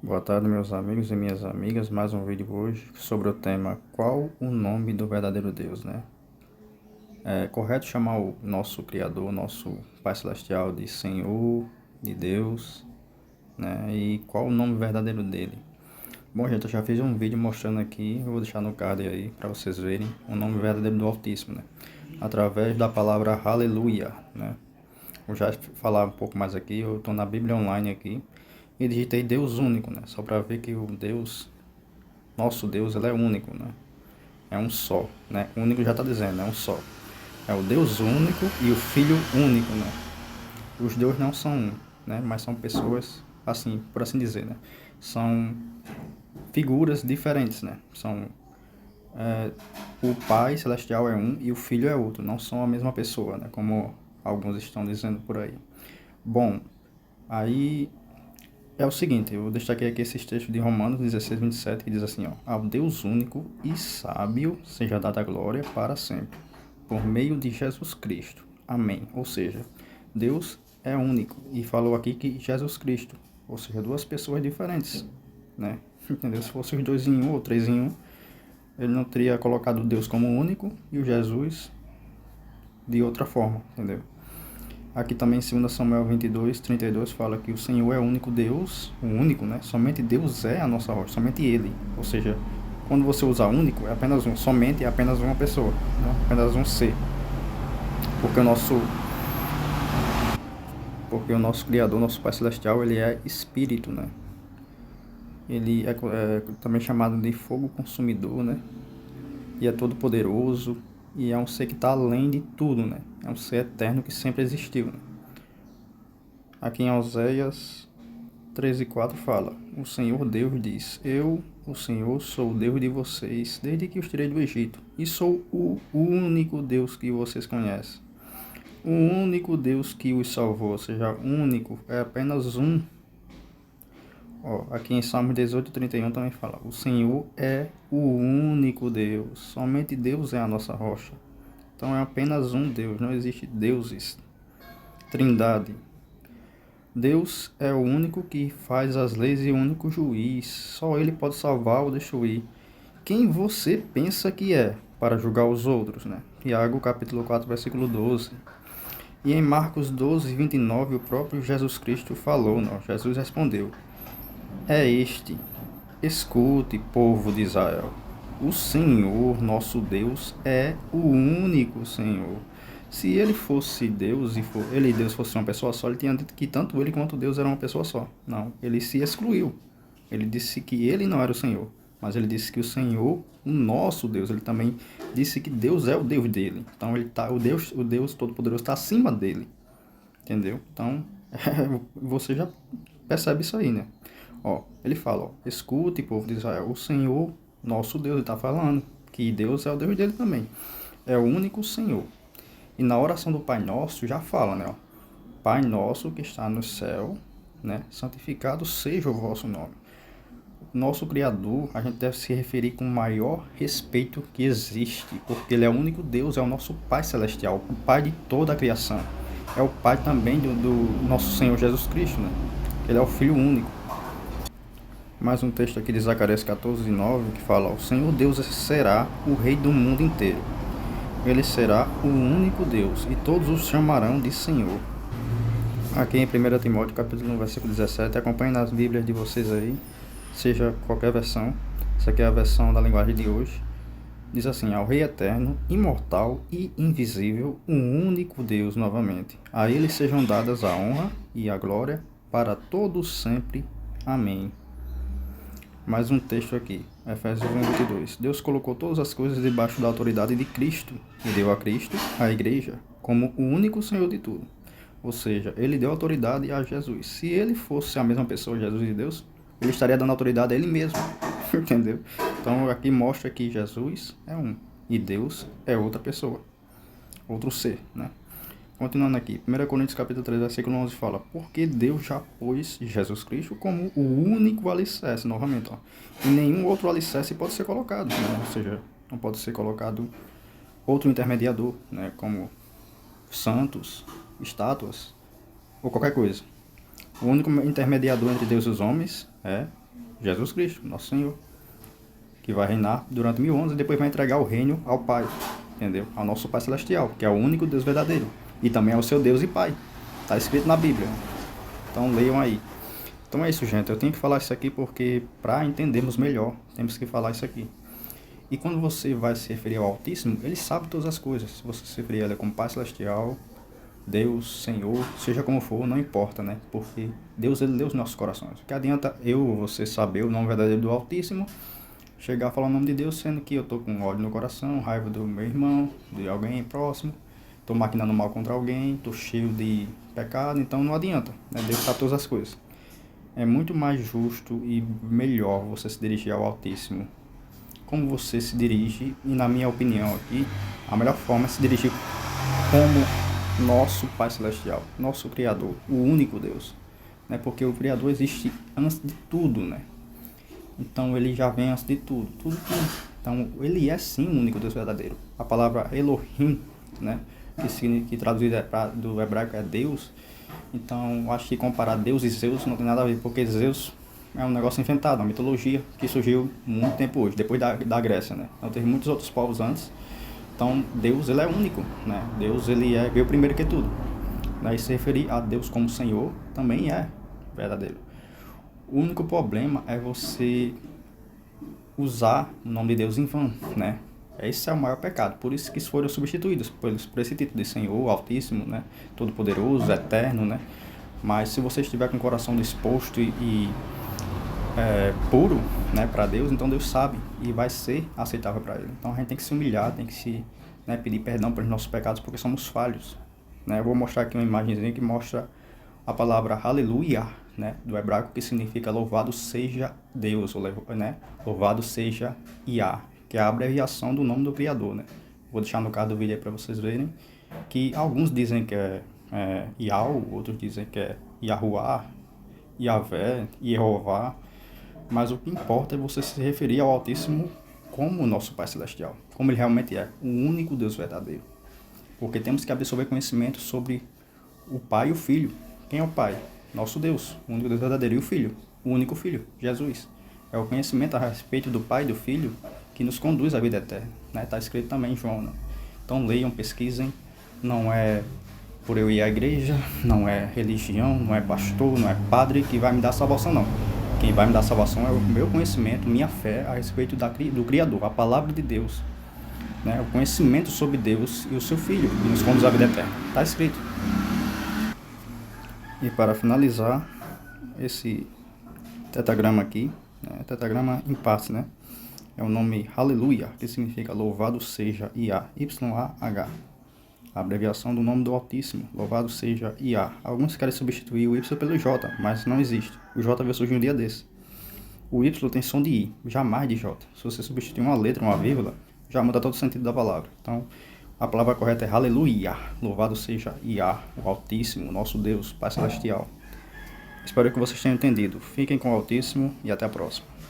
Boa tarde, meus amigos e minhas amigas. Mais um vídeo hoje sobre o tema qual o nome do verdadeiro Deus, né? É correto chamar o nosso Criador, nosso Pai Celestial de Senhor, de Deus, né? E qual o nome verdadeiro dele? Bom, gente, eu já fiz um vídeo mostrando aqui, eu vou deixar no card aí para vocês verem o nome verdadeiro do Altíssimo, né? Através da palavra Aleluia, né? Vou já falar um pouco mais aqui, eu estou na Bíblia Online aqui e digitei Deus único, né? Só para ver que o Deus, nosso Deus, ele é único, né? É um só, né? Único já está dizendo, é um só. É o Deus único e o Filho único, né? Os deuses não são um, né? Mas são pessoas, assim, por assim dizer, né? São figuras diferentes, né? O Pai Celestial é um e o Filho é outro. Não são a mesma pessoa, né? Como alguns estão dizendo por aí. Bom, aí é o seguinte, eu destaquei aqui esses textos de Romanos 16, 27, que diz assim, ó, ao Deus único e sábio seja dada a glória para sempre, por meio de Jesus Cristo. Amém. Ou seja, Deus é único e falou aqui que Jesus Cristo, ou seja, duas pessoas diferentes, né? Entendeu? Se fosse os dois em um ou três em um, ele não teria colocado Deus como único e o Jesus de outra forma, entendeu? Aqui também em 2 Samuel 22, 32 fala que o Senhor é o único Deus, o único, né? Somente Deus é a nossa rocha, somente Ele. Ou seja, quando você usa único, é apenas um, somente é apenas uma pessoa, né? Apenas um ser. Porque o nosso Criador, nosso Pai Celestial, ele é Espírito, né? Ele é também chamado de fogo consumidor, né? E é todo poderoso, e é um ser que está além de tudo, né? É um ser eterno que sempre existiu, né? Aqui em Oséias 13:4 fala: O Senhor Deus diz: Eu, o Senhor, sou o Deus de vocês, desde que os tirei do Egito, e sou o único Deus que vocês conhecem. O único Deus que os salvou, ou seja, único, é apenas um. Ó, aqui em Salmos 18:31 também fala: O Senhor é o único Deus, somente Deus é a nossa rocha. Então é apenas um Deus, não existe deuses, trindade. Deus é o único que faz as leis e o único juiz. Só Ele pode salvar ou destruir. Quem você pensa que é para julgar os outros, né? Tiago capítulo 4, versículo 12. E em Marcos 12, 29, o próprio Jesus Cristo falou, não? Jesus respondeu: É este, escute, povo de Israel. O Senhor, nosso Deus, é o único Senhor. Se ele fosse Deus e ele e Deus fosse uma pessoa só, ele tinha dito que tanto ele quanto Deus eram uma pessoa só. Não, ele se excluiu. Ele disse que ele não era o Senhor, mas ele disse que o Senhor, o nosso Deus, ele também disse que Deus é o Deus dele. Então ele tá, o Deus Todo-Poderoso está acima dele. Entendeu? Então, você já percebe isso aí, né? Ó, ele fala, ó, escute, povo de Israel, o Senhor, nosso Deus, ele está falando que Deus é o Deus dele também. É o único Senhor. E na oração do Pai Nosso já fala, né? Ó, Pai Nosso que está no céu, né? Santificado seja o vosso nome. Nosso Criador, a gente deve se referir com o maior respeito que existe, porque Ele é o único Deus, é o nosso Pai Celestial, o Pai de toda a criação. É o Pai também do nosso Senhor Jesus Cristo, né? Ele é o Filho único. Mais um texto aqui de Zacarias 14:9 que fala: O Senhor Deus será o Rei do mundo inteiro. Ele será o único Deus, e todos os chamarão de Senhor. Aqui em 1 Timóteo capítulo 1, versículo 17, acompanhe nas Bíblias de vocês aí, seja qualquer versão, essa aqui é a versão da linguagem de hoje, diz assim: ao Rei eterno, imortal e invisível, o único Deus novamente. A ele sejam dadas a honra e a glória para todos sempre. Amém. Mais um texto aqui, Efésios 1:22. Deus colocou todas as coisas debaixo da autoridade de Cristo e deu a Cristo, a igreja, como o único Senhor de tudo. Ou seja, ele deu autoridade a Jesus. Se ele fosse a mesma pessoa, Jesus e Deus, ele estaria dando autoridade a ele mesmo. Entendeu? Então aqui mostra que Jesus é um e Deus é outra pessoa, outro ser, né? Continuando aqui, 1 Coríntios capítulo 3, versículo 11 fala: Porque Deus já pôs Jesus Cristo como o único alicerce, novamente, ó, e nenhum outro alicerce pode ser colocado, né? Ou seja, não pode ser colocado outro intermediador, né? Como santos, estátuas ou qualquer coisa. O único intermediador entre Deus e os homens é Jesus Cristo, nosso Senhor, que vai reinar durante 1000 anos e depois vai entregar o reino ao Pai, entendeu? Ao nosso Pai Celestial, que é o único Deus verdadeiro, e também é o seu Deus e Pai. Está escrito na Bíblia. Então leiam aí. Então é isso, gente. Eu tenho que falar isso aqui porque, para entendermos melhor, temos que falar isso aqui. E quando você vai se referir ao Altíssimo, ele sabe todas as coisas. Se você se referir a ele como Pai Celestial, Deus, Senhor, seja como for, não importa, né? Porque Deus, ele lê os nossos corações. O que adianta eu ou você saber o nome verdadeiro do Altíssimo, chegar a falar o nome de Deus, sendo que eu tô com ódio no coração, raiva do meu irmão, de alguém próximo, tô maquinando mal contra alguém, tô cheio de pecado, então não adianta, né? Deus sabe todas as coisas. É muito mais justo e melhor você se dirigir ao Altíssimo como você se dirige, e na minha opinião aqui, a melhor forma é se dirigir como nosso Pai Celestial, nosso Criador, o único Deus, né? Porque o Criador existe antes de tudo, né? Então ele já vem antes de tudo. Então ele é sim o único Deus verdadeiro. A palavra Elohim, né? Que traduzido do hebraico é Deus. Então acho que comparar Deus e Zeus não tem nada a ver, porque Zeus é um negócio inventado, uma mitologia que surgiu muito tempo hoje, depois da Grécia, né? Então teve muitos outros povos antes. Então Deus, ele é único, né? Deus, ele veio primeiro que tudo. Daí se referir a Deus como Senhor também é verdadeiro. O único problema é você usar o nome de Deus em vão, né? Esse é o maior pecado. Por isso que foram substituídos por esse título de Senhor, Altíssimo, né? Todo-Poderoso, Eterno, né? Mas se você estiver com o coração disposto e puro, né, para Deus, então Deus sabe e vai ser aceitável para Ele. Então a gente tem que se humilhar, tem que se, né, pedir perdão pelos nossos pecados, porque somos falhos, né? Eu vou mostrar aqui uma imagenzinha que mostra a palavra aleluia, né, do hebraico, que significa louvado seja Deus, né? Louvado seja Iá, que é a abreviação do nome do Criador, né? Vou deixar no card do vídeo aí para vocês verem, que alguns dizem que é Iau, outros dizem que é Yahuá, Yahvé, Yehová, mas o que importa é você se referir ao Altíssimo como o nosso Pai Celestial, como ele realmente é, o único Deus verdadeiro. Porque temos que absorver conhecimento sobre o Pai e o Filho. Quem é o Pai? Nosso Deus, o único Deus verdadeiro. E o Filho? O único Filho, Jesus. É o conhecimento a respeito do Pai e do Filho que nos conduz à vida eterna, né? Está escrito também em João, né? Então leiam, pesquisem. Não é por eu ir à igreja, não é religião, não é pastor, não é padre que vai me dar salvação, não. Quem vai me dar salvação é o meu conhecimento, minha fé a respeito do Criador, a palavra de Deus, né? O conhecimento sobre Deus e o seu Filho, que nos conduz à vida eterna. Está escrito. E para finalizar, esse tetragrama aqui, né? Tetragrama em partes, né? É o nome Aleluia, que significa louvado seja Iá, Y-A-H. A abreviação do nome do Altíssimo, louvado seja Iá. Alguns querem substituir o Y pelo J, mas não existe. O J veio surgir um dia desse. O Y tem som de I, jamais de J. Se você substituir uma letra, uma vírgula, já muda todo o sentido da palavra. Então, a palavra correta é Aleluia, louvado seja Iá, o Altíssimo, nosso Deus, Pai Celestial. Espero que vocês tenham entendido. Fiquem com o Altíssimo e até a próxima.